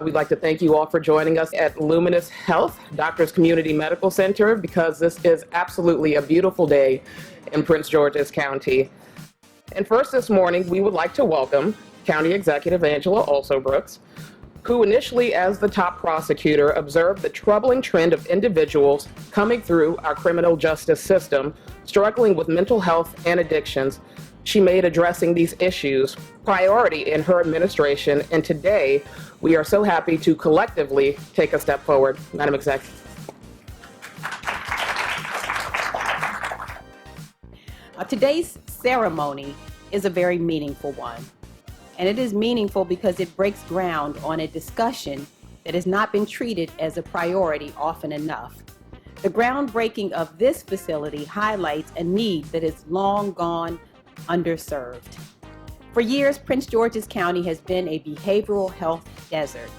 We'd like to thank you all for joining us at Luminius Health, Doctors Community Medical Center, because this is absolutely a beautiful day in Prince George's County. And first this morning, we would like to welcome County Executive Angela Also-Brooks, who initially, as the top prosecutor, observed the troubling trend of individuals coming through our criminal justice system, struggling with mental health and addictions. She made addressing these issues priority in her administration, and today we are so happy to collectively take a step forward. Madam Executive. Today's ceremony is a very meaningful one. And it is meaningful because it breaks ground on a discussion that has not been treated as a priority often enough. The groundbreaking of this facility highlights a need that is long gone underserved. For years, Prince George's County has been a behavioral health desert.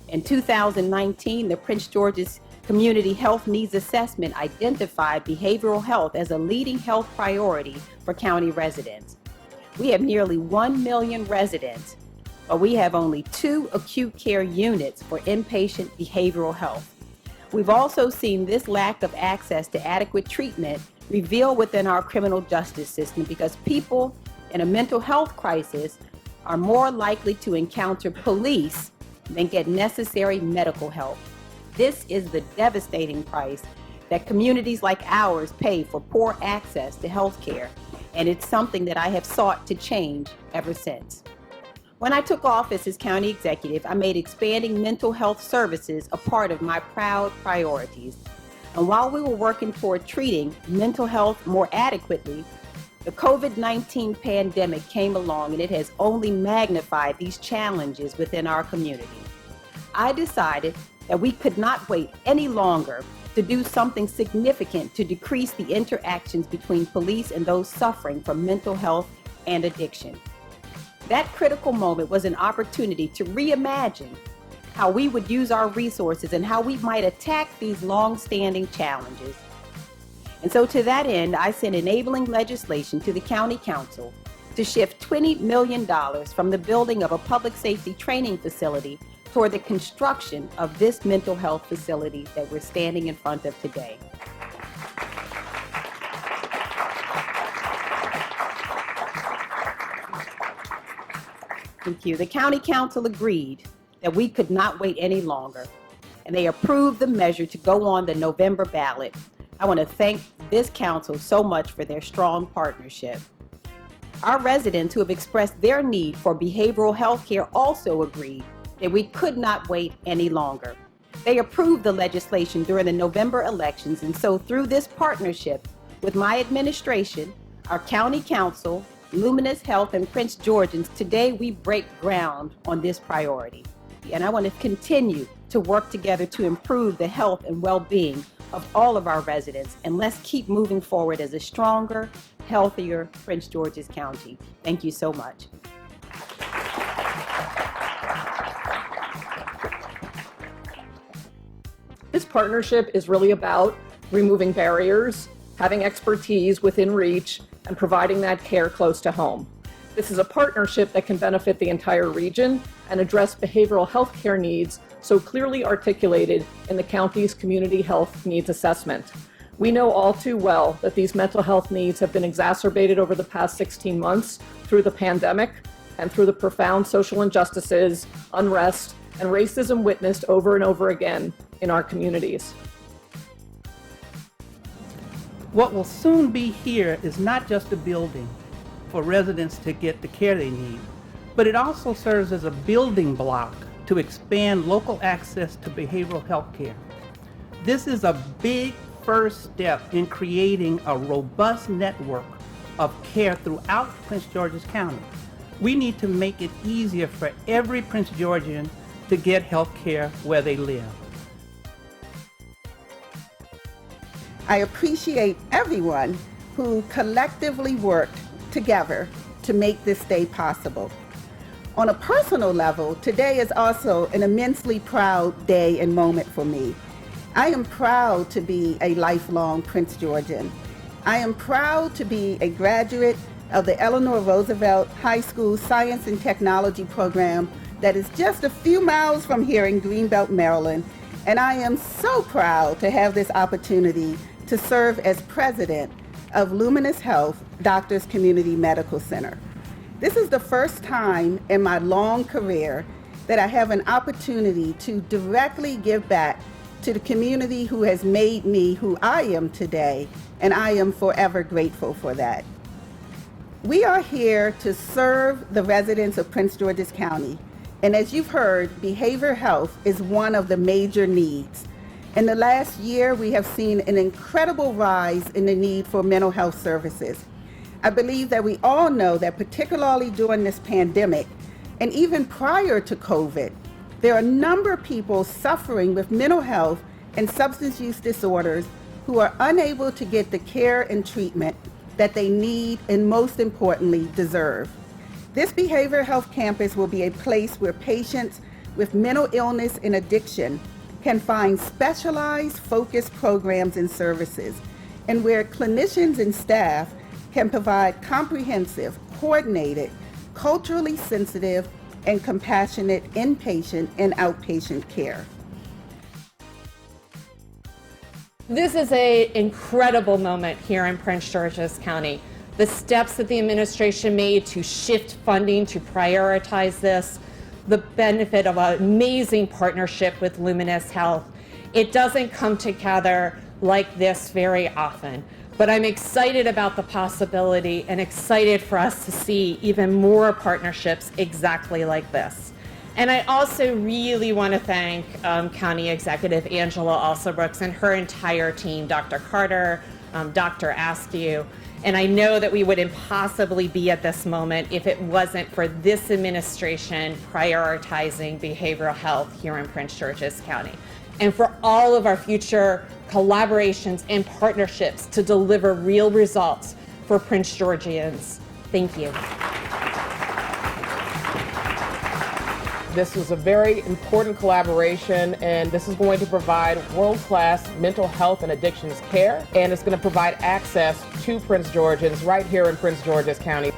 In 2019, the Prince George's Community Health Needs Assessment identified behavioral health as a leading health priority for county residents. We have nearly 1 million residents, but we have only 2 acute care units for inpatient behavioral health. We've also seen this lack of access to adequate treatment revealed within our criminal justice system because people in a mental health crisis are more likely to encounter police than get necessary medical help. This is the devastating price that communities like ours pay for poor access to health care. And it's something that I have sought to change ever since. When I took office as county executive, I made expanding mental health services a part of my proud priorities. And while we were working toward treating mental health more adequately, the COVID-19 pandemic came along and it has only magnified these challenges within our community. I decided that we could not wait any longer to do something significant to decrease the interactions between police and those suffering from mental health and addiction. That critical moment was an opportunity to reimagine how we would use our resources and how we might attack these long-standing challenges. And so to that end, I sent enabling legislation to the County Council to shift $20 million from the building of a public safety training facility toward the construction of this mental health facility that we're standing in front of today. Thank you. The County Council agreed that we could not wait any longer, and they approved the measure to go on the November ballot. I want to thank this council so much for their strong partnership. Our residents who have expressed their need for behavioral health care also agreed that we could not wait any longer. They approved the legislation during the November elections, and so through this partnership with my administration, our county council, Luminius Health, and Prince Georgeans, today we break ground on this priority. And I want to continue to work together to improve the health and well-being of all of our residents, and let's keep moving forward as a stronger, healthier Prince George's County. Thank you so much. This partnership is really about removing barriers, having expertise within reach, and providing that care close to home. This is a partnership that can benefit the entire region and address behavioral health care needs so clearly articulated in the county's Community Health Needs Assessment. We know all too well that these mental health needs have been exacerbated over the past 16 months through the pandemic and through the profound social injustices, unrest, and racism witnessed over and over again in our communities. What will soon be here is not just a building for residents to get the care they need, but it also serves as a building block to expand local access to behavioral health care. This is a big first step in creating a robust network of care throughout Prince George's County. We need to make it easier for every Prince Georgian to get health care where they live. I appreciate everyone who collectively worked together to make this day possible. On a personal level, today is also an immensely proud day and moment for me. I am proud to be a lifelong Prince Georgian. I am proud to be a graduate of the Eleanor Roosevelt High School Science and Technology program that is just a few miles from here in Greenbelt, Maryland, and I am so proud to have this opportunity to serve as president of Luminius Health Doctors Community Medical Center. This is the first time in my long career that I have an opportunity to directly give back to the community who has made me who I am today, and I am forever grateful for that. We are here to serve the residents of Prince George's County, and as you've heard, behavioral health is one of the major needs. In the last year, we have seen an incredible rise in the need for mental health services. I believe that we all know that particularly during this pandemic, and even prior to COVID, there are a number of people suffering with mental health and substance use disorders who are unable to get the care and treatment that they need and, most importantly, deserve. This behavioral health campus will be a place where patients with mental illness and addiction can find specialized, focused programs and services, and where clinicians and staff can provide comprehensive, coordinated, culturally sensitive, and compassionate inpatient and outpatient care. This is an incredible moment here in Prince George's County. The steps that the administration made to shift funding to prioritize this, the benefit of an amazing partnership with Luminius Health. It doesn't come together like this very often, but I'm excited about the possibility and excited for us to see even more partnerships exactly like this. And I also really want to thank County Executive Angela Alsobrooks and her entire team, Dr. Carter, Dr. Askew. And I know that we wouldn't possibly be at this moment if it wasn't for this administration prioritizing behavioral health here in Prince George's County. And for all of our future collaborations and partnerships to deliver real results for Prince Georgians. Thank you. This was a very important collaboration, and this is going to provide world-class mental health and addictions care, and it's going to provide access to Prince Georgians right here in Prince George's County.